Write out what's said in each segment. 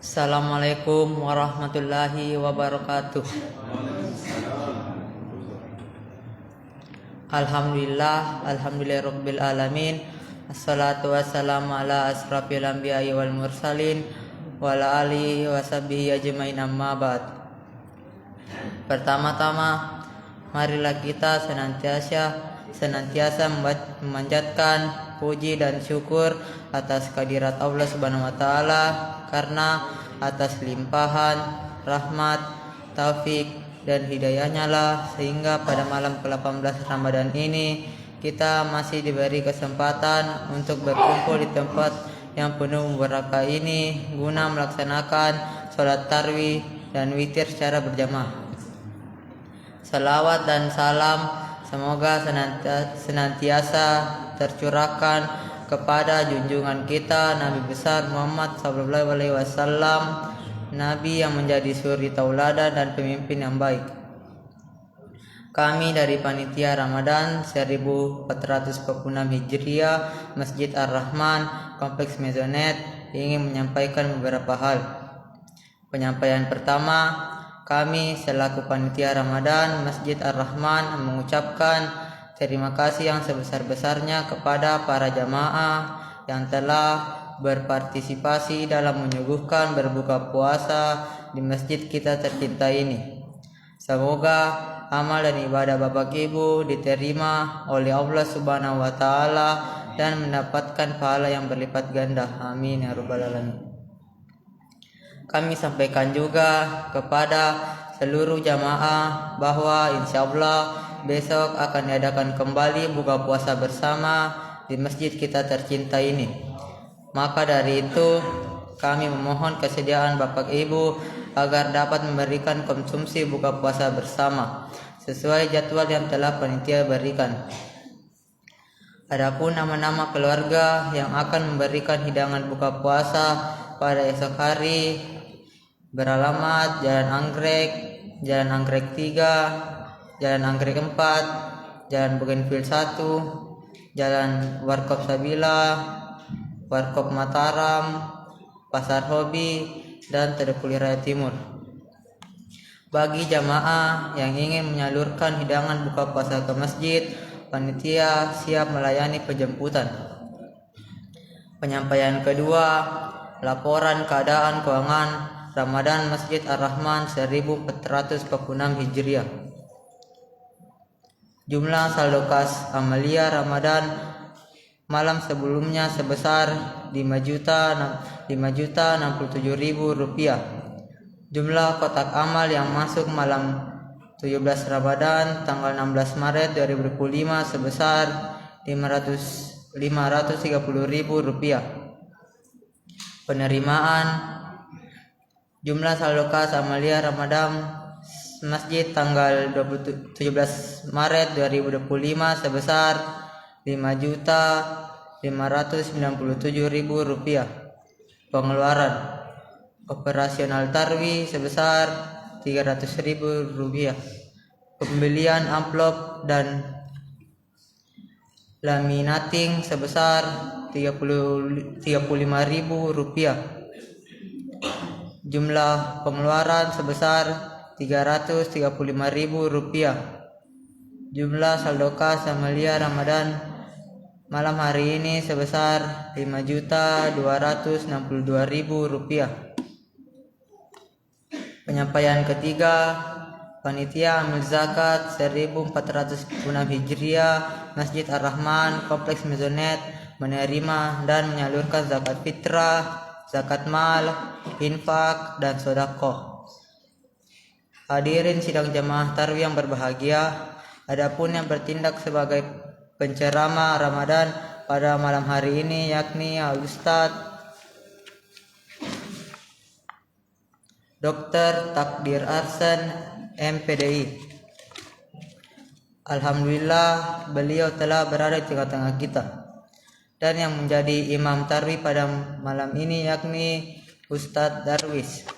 Assalamualaikum warahmatullahi wabarakatuh. Alhamdulillahirabbil alamin. Assalatu wassalamu ala asrafil anbiya'i wal mursalin wa ala alihi washabihi ajmain, amma ba'd. Pertama-tama, marilah kita senantiasa memanjatkan puji dan syukur atas kehadirat Allah Subhanahu wa taala, karena atas limpahan rahmat, taufik dan hidayahnya lah sehingga pada malam ke-18 Ramadan ini kita masih diberi kesempatan untuk berkumpul di tempat yang penuh berkah ini guna melaksanakan sholat tarawih dan witir secara berjamaah. Salawat dan salam semoga senantiasa tercurahkan kepada junjungan kita Nabi besar Muhammad SAW, Nabi yang menjadi suri tauladan dan pemimpin yang baik. Kami dari Panitia Ramadan 1446 Hijriah Masjid Ar-Rahman Kompleks Mezonet ingin menyampaikan beberapa hal. Penyampaian pertama, kami selaku Panitia Ramadan Masjid Ar-Rahman mengucapkan terima kasih yang sebesar-besarnya kepada para jamaah yang telah berpartisipasi dalam menyuguhkan berbuka puasa di masjid kita tercinta ini. Semoga amal dan ibadah Bapak Ibu diterima oleh Allah Subhanahu wa taala dan mendapatkan pahala yang berlipat ganda. Amin ya rabbal alamin. Kami sampaikan juga kepada seluruh jamaah bahwa insyaallah besok akan diadakan kembali buka puasa bersama di masjid kita tercinta ini. Maka dari itu kami memohon kesediaan Bapak Ibu agar dapat memberikan konsumsi buka puasa bersama sesuai jadwal yang telah panitia berikan. Adapun nama-nama keluarga yang akan memberikan hidangan buka puasa pada esok hari beralamat Jalan Anggrek 3, Jalan Anggrek 4, Jalan Bougainville 1, Jalan Warkop Sabila, Warkop Mataram, Pasar Hobi, dan Tedepuli Raya Timur. Bagi jamaah yang ingin menyalurkan hidangan buka puasa ke masjid, panitia siap melayani penjemputan. Penyampaian kedua, laporan keadaan keuangan Ramadan Masjid Ar-Rahman 1446 Hijriah. Jumlah saldo kas amalia Ramadan malam sebelumnya sebesar Rp5.067.000. Jumlah kotak amal yang masuk malam 17 Ramadan tanggal 16 Maret 2025 sebesar Rp530.000. Penerimaan jumlah saldo kas amalia Ramadan Masjid tanggal 17 Maret 2025 sebesar Rp5.597.000. Pengeluaran operasional tarwi sebesar Rp300.000. Pembelian amplop dan laminating sebesar Rp35.000. Jumlah pengeluaran sebesar Rp335.000. Jumlah saldo kas amalia Ramadan malam hari ini sebesar Rp5.262.000. Penyampaian ketiga, panitia amil zakat 1446 Hijriah Masjid Ar-Rahman Kompleks Mezonet menerima dan menyalurkan zakat fitrah, zakat mal, infak, dan sedekah. Hadirin sidang jamaah tarawih yang berbahagia, adapun yang bertindak sebagai penceramah Ramadan pada malam hari ini yakni Ustadz Dr. Takdir Arsan MPDI. Alhamdulillah beliau telah berada di tengah-tengah kita. Dan yang menjadi imam tarawih pada malam ini yakni Ustadz Darwis.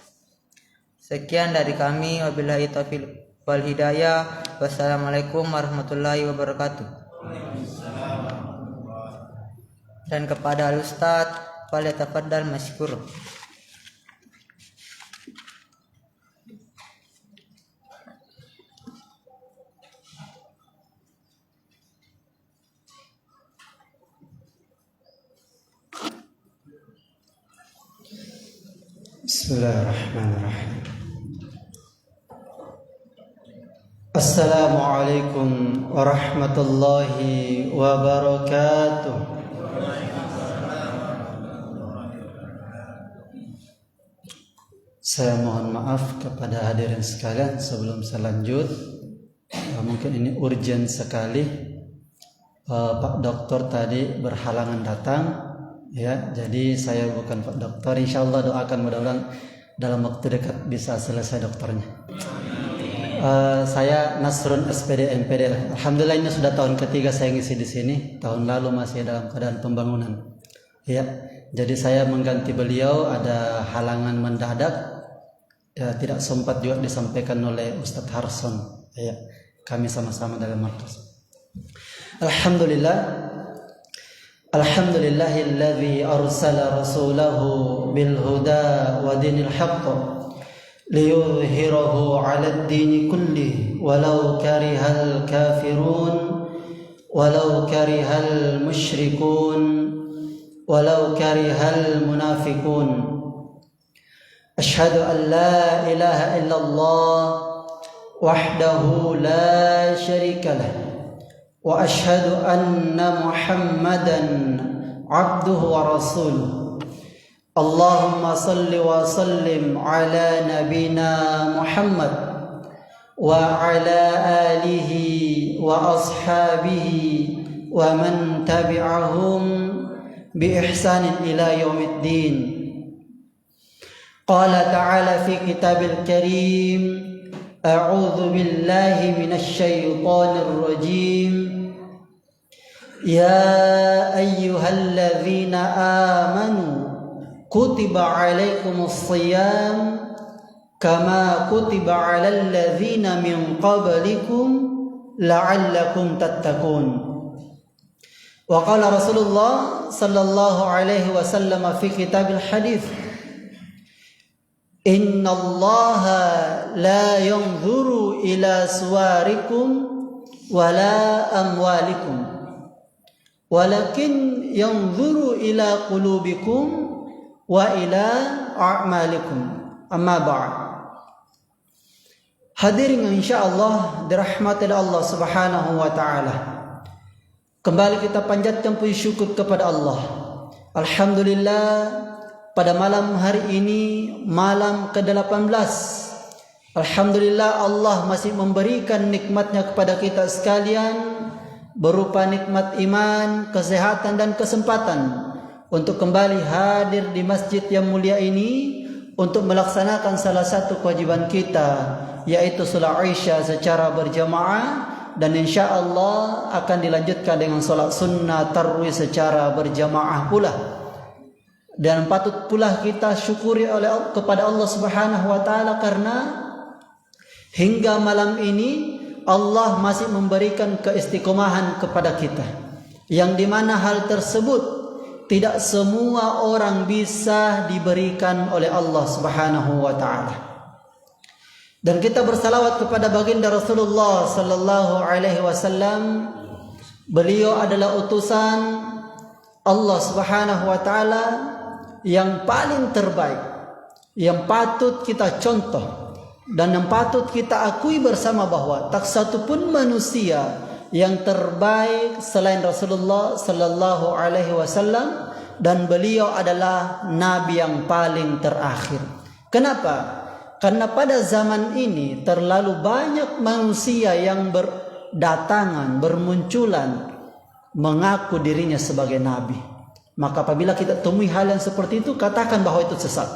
Sekian dari kami, wabillahi taufiq wal hidayah. Wassalamualaikum warahmatullahi wabarakatuh. Dan kepada Ustadz, falyatafaddal masykur. Bismillahirrahmanirrahim. Assalamualaikum warahmatullahi wabarakatuh. Saya mohon maaf kepada hadirin sekalian sebelum saya lanjut. Mungkin ini urgent sekali. Pak Dokter tadi berhalangan datang, ya. Jadi saya bukan Pak Dokter. Insya Allah doakan mudah-mudahan dalam waktu dekat bisa selesai dokternya. Saya Nasrun SPD MPD. Alhamdulillah ini sudah tahun ketiga saya ngisi di sini. Tahun lalu masih dalam keadaan pembangunan. Ya, jadi saya mengganti beliau. Ada halangan mendadak. Ya, tidak sempat juga disampaikan oleh Ustadz Harson. Ya, kami sama-sama dalam markas. Alhamdulillahilladzi arsala rasulahu bil huda wa dinil haqq liyuzhirahu 'alad dini kullih walau karihal kafirun walau karihal musyrikun walau karihal munafiqun. Asyhadu an la ilaha illallah wahdahu la syarikalah wa asyhadu anna Muhammadan abduhu wa rasuluh. Allahumma salli wa sallim ala nabina Muhammad wa ala alihi wa ashabihi wa man tabi'ahum bi ihsanin ila yaumiddin. Qala ta'ala fi kitabil karim, a'udzu billahi minasy syaithanir rajim. Ya ayyuhalladzina amanu kutiba 'alaikumus shiyam kama kutiba 'alal ladzina min qablikum la'allakum tattaqun. Wa qala Rasulullah sallallahu alaihi wasallam fi kitabil hadits, innallaha la yanzuru ila suwarikum wala amwalikum walakin yanzuru ila qulubikum wa ila a'malikum. Amma ba'd. Hadirin insyaallah dirahmati Allah Subhanahu wa taala. Kembali kita panjatkan puji syukur kepada Allah. Alhamdulillah, pada malam hari ini, malam ke-18, alhamdulillah Allah masih memberikan nikmatnya kepada kita sekalian, berupa nikmat iman, kesehatan dan kesempatan untuk kembali hadir di masjid yang mulia ini untuk melaksanakan salah satu kewajiban kita, yaitu salat Isya secara berjamaah, dan insyaallah akan dilanjutkan dengan salat sunnah tarawih secara berjamaah pula. Dan patut pula kita syukuri kepada Allah Subhanahu wa taala karena hingga malam ini Allah masih memberikan keistiqomahan kepada kita, yang dimana hal tersebut tidak semua orang bisa diberikan oleh Allah Subhanahu wa taala. Dan kita bersalawat kepada baginda Rasulullah sallallahu alaihi wasallam. Beliau adalah utusan Allah Subhanahu wa taala yang paling terbaik, yang patut kita contoh dan yang patut kita akui bersama bahwa tak satu pun manusia yang terbaik selain Rasulullah sallallahu alaihi wasallam, dan beliau adalah nabi yang paling terakhir. Kenapa? Karena pada zaman ini terlalu banyak manusia yang berdatangan, bermunculan mengaku dirinya sebagai nabi. Maka apabila kita temui hal yang seperti itu, katakan bahwa itu sesat.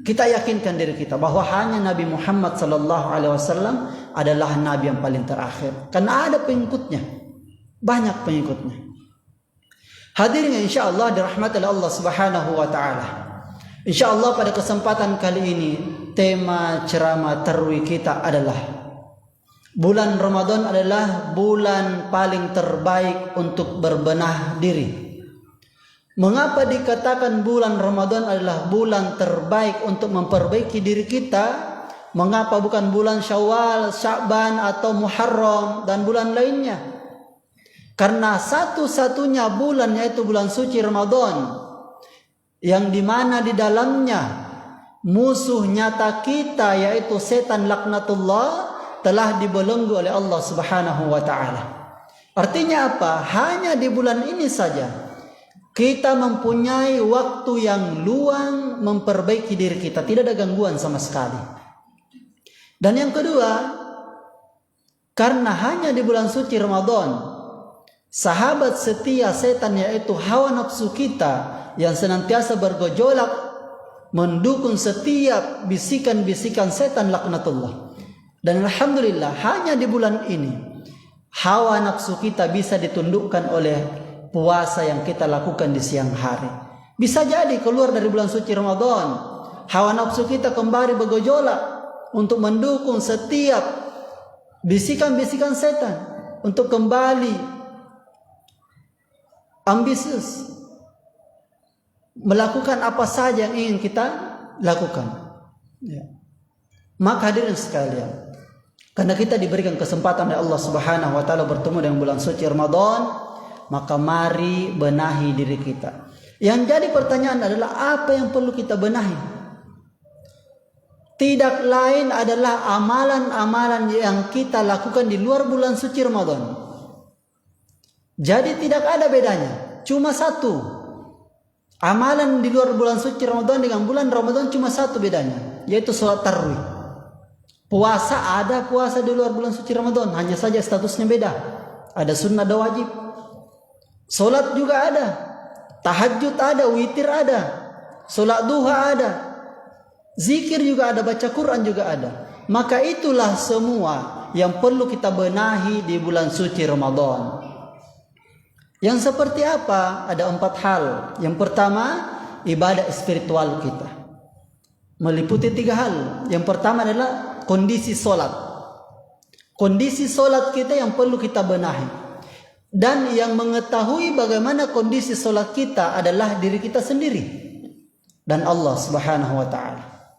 Kita yakinkan diri kita bahwa hanya Nabi Muhammad sallallahu alaihi wasallam adalah nabi yang paling terakhir. Karena ada pengikutnya, banyak pengikutnya. Hadirin insyaallah dirahmati Allah Subhanahu wa taala. Insyaallah pada kesempatan kali ini tema ceramah tarawih kita adalah bulan Ramadan adalah bulan paling terbaik untuk berbenah diri. Mengapa dikatakan bulan Ramadan adalah bulan terbaik untuk memperbaiki diri kita? Mengapa bukan bulan Syawal, Sya'ban atau Muharram dan bulan lainnya? Karena satu-satunya bulan yaitu bulan suci Ramadan yang dimana di dalamnya musuh nyata kita yaitu setan laknatullah telah dibelenggu oleh Allah Subhanahu wa taala. Artinya apa? Hanya di bulan ini saja kita mempunyai waktu yang luang memperbaiki diri kita, tidak ada gangguan sama sekali. Dan yang kedua, karena hanya di bulan suci Ramadan, sahabat setia setan yaitu hawa nafsu kita yang senantiasa bergejolak mendukung setiap bisikan-bisikan setan laknatullah. Dan alhamdulillah hanya di bulan ini hawa nafsu kita bisa ditundukkan oleh puasa yang kita lakukan di siang hari. Bisa jadi keluar dari bulan suci Ramadan, hawa nafsu kita kembali bergejolak untuk mendukung setiap bisikan-bisikan setan, untuk kembali ambisius melakukan apa saja yang ingin kita lakukan. Ya. Maka hadirin sekalian, karena kita diberikan kesempatan oleh Allah Subhanahu wa taala bertemu dengan bulan suci Ramadan, maka mari benahi diri kita. Yang jadi pertanyaan adalah apa yang perlu kita benahi? Tidak lain adalah amalan-amalan yang kita lakukan di luar bulan suci Ramadan. Jadi tidak ada bedanya, cuma satu. Amalan di luar bulan suci Ramadan dengan bulan Ramadan cuma satu bedanya, yaitu sholat tarawih. Puasa ada puasa di luar bulan suci Ramadan, hanya saja statusnya beda. Ada sunnah, ada wajib. Sholat juga ada, tahajud ada, witir ada, sholat duha ada, zikir juga ada, baca Quran juga ada. Maka itulah semua yang perlu kita benahi di bulan suci Ramadan. Yang seperti apa? Ada 4 hal. Yang pertama, ibadah spiritual kita meliputi 3 hal. Yang pertama adalah kondisi sholat. Kondisi sholat kita yang perlu kita benahi. Dan yang mengetahui bagaimana kondisi sholat kita adalah diri kita sendiri dan Allah Subhanahu wa ta'ala.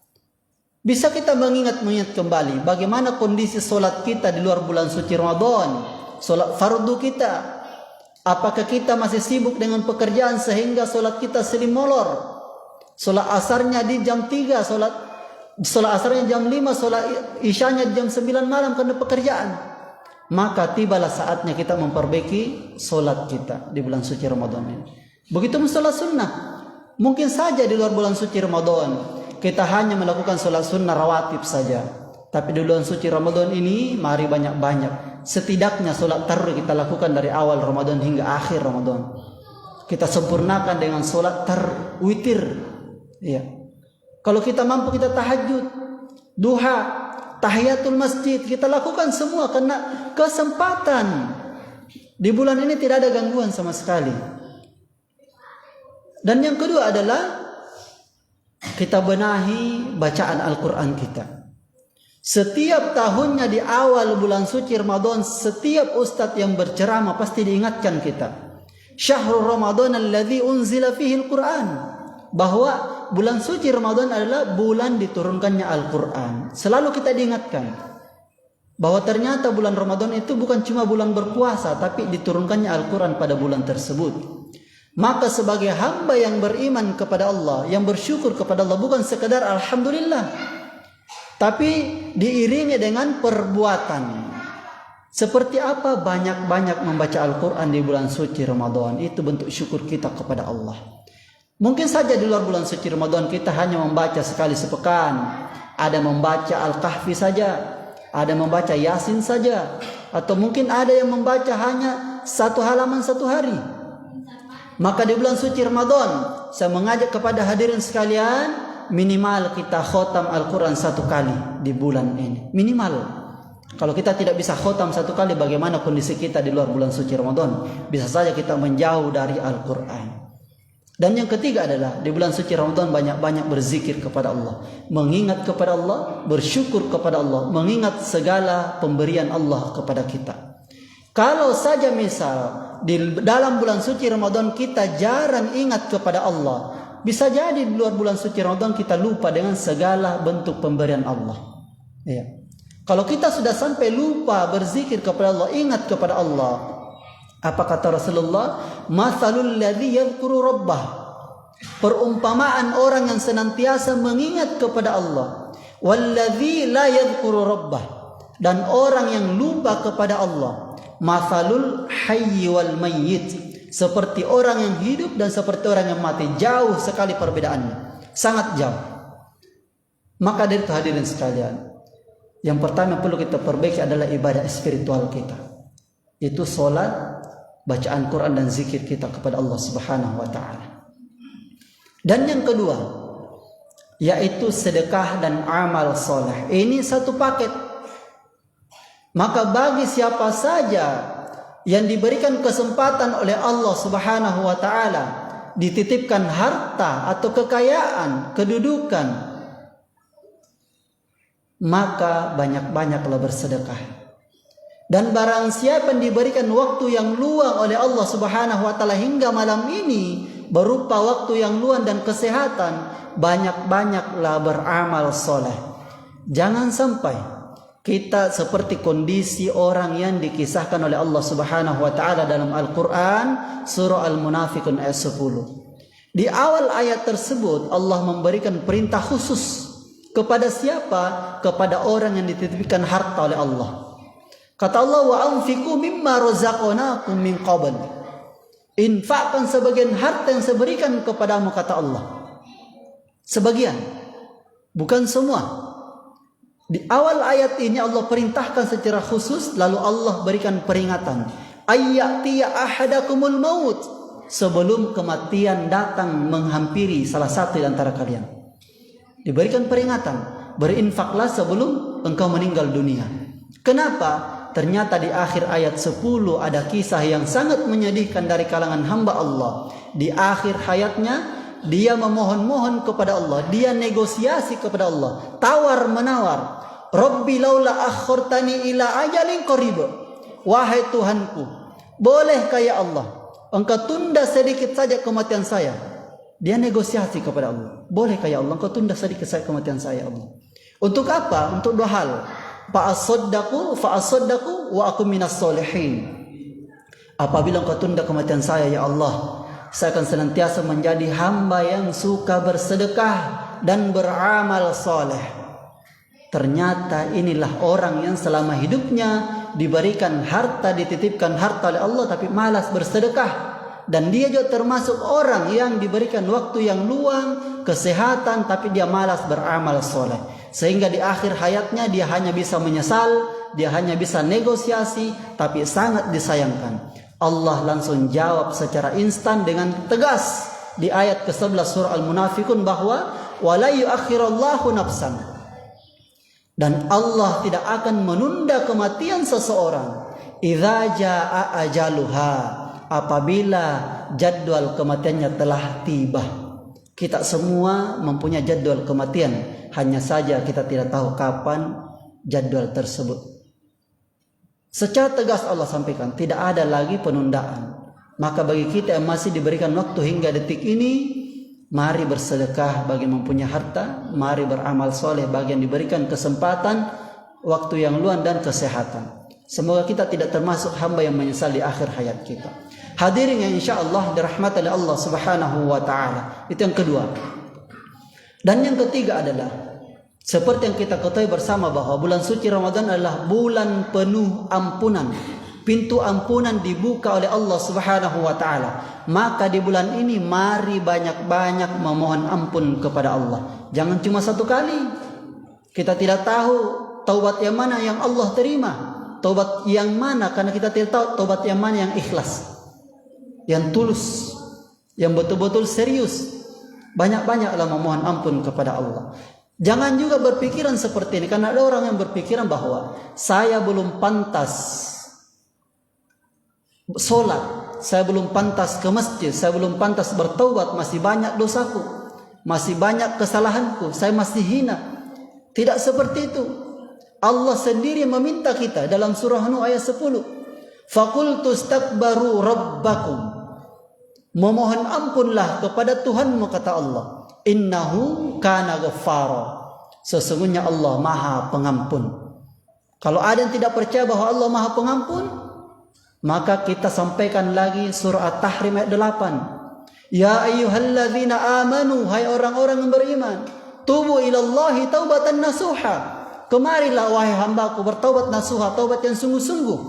Bisa kita mengingat kembali bagaimana kondisi sholat kita di luar bulan suci Ramadan, sholat fardu kita. Apakah kita masih sibuk dengan pekerjaan sehingga sholat kita sering molor? Sholat asarnya di jam 3, sholat asarnya jam 5, sholat isyanya jam 9 malam karena pekerjaan. Maka tibalah saatnya kita memperbaiki sholat kita di bulan suci Ramadan ini. Begitu sholat sunnah. Mungkin saja di luar bulan suci Ramadan kita hanya melakukan sholat sunnah rawatib saja. Tapi di bulan suci Ramadan ini mari banyak-banyak. Setidaknya sholat tarawih kita lakukan dari awal Ramadan hingga akhir Ramadan. Kita sempurnakan dengan sholat witir. Ya. Kalau kita mampu kita tahajud, duha, tahiyatul masjid, kita lakukan semua karena kesempatan. Di bulan ini tidak ada gangguan sama sekali. Dan yang kedua adalah kita benahi bacaan Al-Quran kita. Setiap tahunnya di awal bulan suci Ramadan, setiap ustadz yang berceramah pasti diingatkan kita. Syahrul Ramadan alladzi unzila fihi Al-Quran. Bahwa bulan suci Ramadan adalah bulan diturunkannya Al-Quran. Selalu kita diingatkan bahwa ternyata bulan Ramadan itu bukan cuma bulan berpuasa, tapi diturunkannya Al-Quran pada bulan tersebut. Maka sebagai hamba yang beriman kepada Allah, yang bersyukur kepada Allah, bukan sekadar alhamdulillah, tapi diiringi dengan perbuatan. Seperti apa? Banyak-banyak membaca Al-Quran di bulan suci Ramadan. Itu bentuk syukur kita kepada Allah. Mungkin saja di luar bulan suci Ramadan kita hanya membaca sekali sepekan. Ada membaca Al-Kahfi saja, ada membaca Yasin saja, atau mungkin ada yang membaca hanya 1 halaman 1 hari. Maka di bulan suci Ramadan saya mengajak kepada hadirin sekalian, minimal kita khotam Al-Quran 1 kali di bulan ini. Minimal. Kalau kita tidak bisa khotam 1 kali, bagaimana kondisi kita di luar bulan suci Ramadan? Bisa saja kita menjauh dari Al-Quran. Dan yang ketiga adalah di bulan suci Ramadan banyak-banyak berzikir kepada Allah, mengingat kepada Allah, bersyukur kepada Allah, mengingat segala pemberian Allah kepada kita. Kalau saja misal di dalam bulan suci Ramadan kita jarang ingat kepada Allah, bisa jadi di luar bulan suci Ramadan kita lupa dengan segala bentuk pemberian Allah. Ya. Kalau kita sudah sampai lupa berzikir kepada Allah, ingat kepada Allah, apa kata Rasulullah? Matsalul ladzi yadhkuru rabbah perumpamaan orang yang senantiasa mengingat kepada Allah. Walladzi la yadhkuru rabbah, dan orang yang lupa kepada Allah. Mathalul hayyi wal mayyit, seperti orang yang hidup dan seperti orang yang mati. Jauh sekali perbedaannya, sangat jauh. Maka dari itu hadirin sekalian, yang pertama perlu kita perbaiki adalah ibadah spiritual kita. Itu salat, bacaan Quran dan zikir kita kepada Allah Subhanahu wa taala. Dan yang kedua, yaitu sedekah dan amal soleh. Ini satu paket. Maka bagi siapa saja yang diberikan kesempatan oleh Allah Subhanahu wa taala dititipkan harta atau kekayaan, kedudukan, maka banyak-banyaklah bersedekah. Dan barang siapa yang diberikan waktu yang luang oleh Allah Subhanahu wa taala hingga malam ini berupa waktu yang luang dan kesehatan, banyak-banyaklah beramal soleh. Jangan sampai kita seperti kondisi orang yang dikisahkan oleh Allah Subhanahu wa taala dalam Al-Qur'an surah Al-Munafiqun ayat 10. Di awal ayat tersebut Allah memberikan perintah khusus kepada siapa? Kepada orang yang dititipkan harta oleh Allah. Kata Allah, wa anfiqu mimma razaqnakum min qabl. Infakkan sebagian harta yang saya berikan kepadamu, kata Allah. Sebagian, bukan semua. Di awal ayat ini Allah perintahkan secara khusus, lalu Allah berikan peringatan. Ayyatiya ahadakumul maut, sebelum kematian datang menghampiri salah satu di antara kalian. Diberikan peringatan, berinfaklah sebelum engkau meninggal dunia. Kenapa? Ternyata di akhir ayat 10 ada kisah yang sangat menyedihkan dari kalangan hamba Allah. Di akhir hayatnya dia memohon-mohon kepada Allah, dia negosiasi kepada Allah, tawar-menawar. Rabbi laula akhortani ila ajalin qarib. Wahai Tuhanku, bolehkah ya Allah engkau tunda sedikit saja kematian saya? Dia negosiasi kepada Allah. Bolehkah ya Allah engkau tunda sedikit saja kematian saya, Allah? Untuk apa? Untuk dua hal. Fa'asaddaqu wa aku minas solihin. Apabila engkau tunda kematian saya ya Allah, saya akan senantiasa menjadi hamba yang suka bersedekah dan beramal soleh. Ternyata inilah orang yang selama hidupnya diberikan harta, dititipkan harta oleh Allah, tapi malas bersedekah. Dan dia juga termasuk orang yang diberikan waktu yang luang, kesehatan, tapi dia malas beramal soleh. Sehingga di akhir hayatnya dia hanya bisa menyesal, dia hanya bisa negosiasi, tapi sangat disayangkan. Allah langsung jawab secara instan dengan tegas di ayat ke-11 surah Al-Munafiqun bahwa wala yuakhirallahu nafsan. Dan Allah tidak akan menunda kematian seseorang idza jaa ajaluha, apabila jadwal kematiannya telah tiba. Kita semua mempunyai jadwal kematian, hanya saja kita tidak tahu kapan jadwal tersebut. Secara tegas Allah sampaikan, tidak ada lagi penundaan. Maka bagi kita yang masih diberikan waktu hingga detik ini, mari bersedekah bagi yang mempunyai harta, mari beramal soleh bagi yang diberikan kesempatan, waktu yang luang dan kesehatan. Semoga kita tidak termasuk hamba yang menyesal di akhir hayat kita. Hadirin yang insyaAllah dirahmati oleh Allah Subhanahu wa ta'ala. Itu yang kedua. Dan yang ketiga adalah, seperti yang kita ketahui bersama bahwa bulan suci Ramadan adalah bulan penuh ampunan. Pintu ampunan dibuka oleh Allah Subhanahu wa ta'ala. Maka di bulan ini mari banyak-banyak memohon ampun kepada Allah. Jangan cuma satu kali. Kita tidak tahu taubat yang mana yang Allah terima, taubat yang mana, karena kita tidak tahu taubat yang mana yang ikhlas, yang tulus, yang betul-betul serius. Banyak-banyaklah memohon ampun kepada Allah. Jangan juga berpikiran seperti ini, karena ada orang yang berpikiran bahwa saya belum pantas sholat, saya belum pantas ke masjid, saya belum pantas bertaubat, masih banyak dosaku, masih banyak kesalahanku, saya masih hina. Tidak seperti itu. Allah sendiri meminta kita dalam surah Nuh ayat 10. Faqultu istakbaru rabbakum. Memohon ampunlah kepada Tuhanmu, kata Allah. Innahu kana ghaffara. Sesungguhnya Allah Maha Pengampun. Kalau ada yang tidak percaya bahwa Allah Maha Pengampun, maka kita sampaikan lagi surah At-Tahrim ayat 8. Ya ayyuhalladzina amanu, hai orang-orang yang beriman, tubu ilallahi taubatan nasuha. Kemarilah wahai hambaku bertaubat nasuha, taubat yang sungguh-sungguh.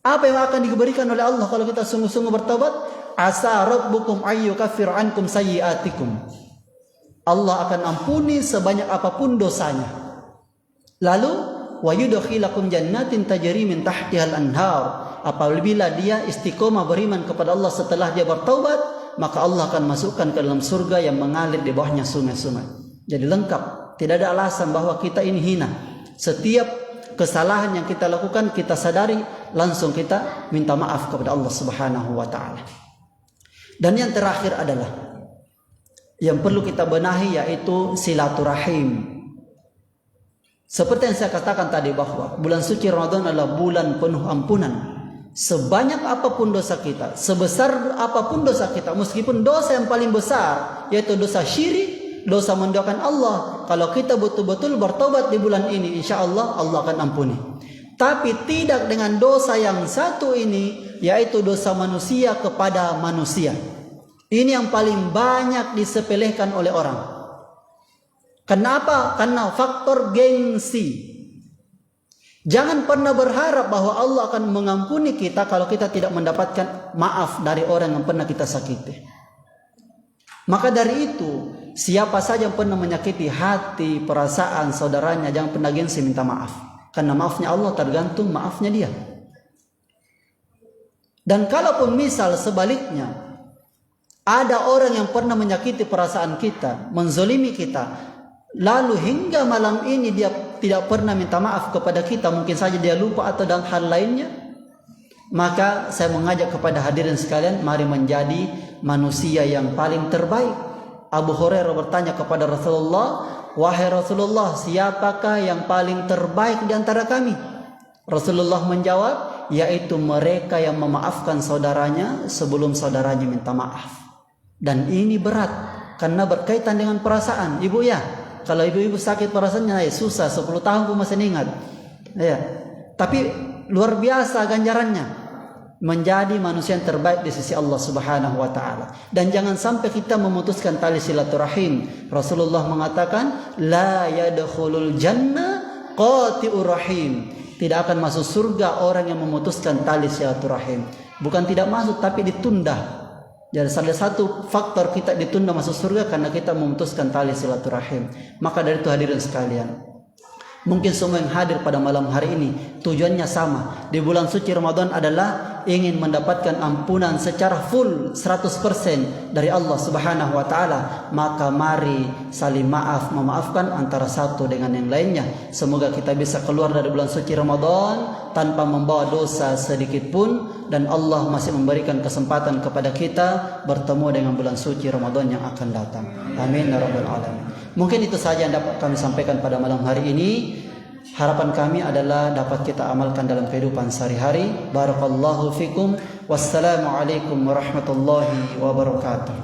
Apa yang akan diberikan oleh Allah kalau kita sungguh-sungguh bertaubat? Asa rabbukum ayyukaffir ankum sayyiatikum. Allah akan ampuni sebanyak apapun dosanya. Lalu wa yudkhilakum jannatin tajri min tahtihal anhar. Apabila dia istiqomah beriman kepada Allah setelah dia bertaubat, maka Allah akan masukkan ke dalam surga yang mengalir di bawahnya sungai-sungai. Jadi lengkap, tidak ada alasan bahwa kita ini hina. Setiap kesalahan yang kita lakukan kita sadari, langsung kita minta maaf kepada Allah Subhanahu wa taala. Dan yang terakhir adalah yang perlu kita benahi, yaitu silaturahim. Seperti yang saya katakan tadi bahwa bulan suci Ramadan adalah bulan penuh ampunan. Sebanyak apapun dosa kita, sebesar apapun dosa kita, meskipun dosa yang paling besar yaitu dosa syirik, dosa menduakan Allah, kalau kita betul-betul bertobat di bulan ini, insya Allah Allah akan ampuni. Tapi tidak dengan dosa yang satu ini, yaitu dosa manusia kepada manusia. Ini yang paling banyak disepelekan oleh orang. Kenapa? Karena faktor gengsi. Jangan pernah berharap bahwa Allah akan mengampuni kita kalau kita tidak mendapatkan maaf dari orang yang pernah kita sakiti. Maka dari itu, siapa saja yang pernah menyakiti hati, perasaan saudaranya, jangan pernah gengsi minta maaf. Karena maafnya Allah tergantung maafnya dia. Dan kalaupun misal sebaliknya, ada orang yang pernah menyakiti perasaan kita, menzolimi kita, lalu hingga malam ini dia tidak pernah minta maaf kepada kita, mungkin saja dia lupa atau dalam hal lainnya, maka saya mengajak kepada hadirin sekalian, mari menjadi manusia yang paling terbaik. Abu Hurairah bertanya kepada Rasulullah, wahai Rasulullah, siapakah yang paling terbaik di antara kami? Rasulullah menjawab, yaitu mereka yang memaafkan saudaranya sebelum saudaranya minta maaf. Dan ini berat karena berkaitan dengan perasaan. Ibu ya, kalau ibu-ibu sakit perasaannya susah, 10 tahun pun masih ingat. Ya. Tapi luar biasa ganjarannya. Menjadi manusia yang terbaik di sisi Allah Subhanahu wa taala. Dan jangan sampai kita memutuskan tali silaturahim. Rasulullah mengatakan, la yadkhulul jannah qati'ur rahim. Tidak akan masuk surga orang yang memutuskan tali silaturahim. Bukan tidak masuk, tapi ditunda. Jadi salah satu faktor kita ditunda masuk surga karena kita memutuskan tali silaturahim. Maka dari itu hadirin sekalian, mungkin semua yang hadir pada malam hari ini tujuannya sama. Di bulan suci Ramadan adalah ingin mendapatkan ampunan secara full 100% dari Allah Subhanahu wa taala. Maka mari saling maaf, memaafkan antara satu dengan yang lainnya. Semoga kita bisa keluar dari bulan suci Ramadan tanpa membawa dosa sedikit pun, dan Allah masih memberikan kesempatan kepada kita bertemu dengan bulan suci Ramadan yang akan datang. Amin ya rabbal alamin. Mungkin itu saja yang dapat kami sampaikan pada malam hari ini. Harapan kami adalah dapat kita amalkan dalam kehidupan sehari-hari. Barakallahu fikum. Wassalamualaikum warahmatullahi wabarakatuh.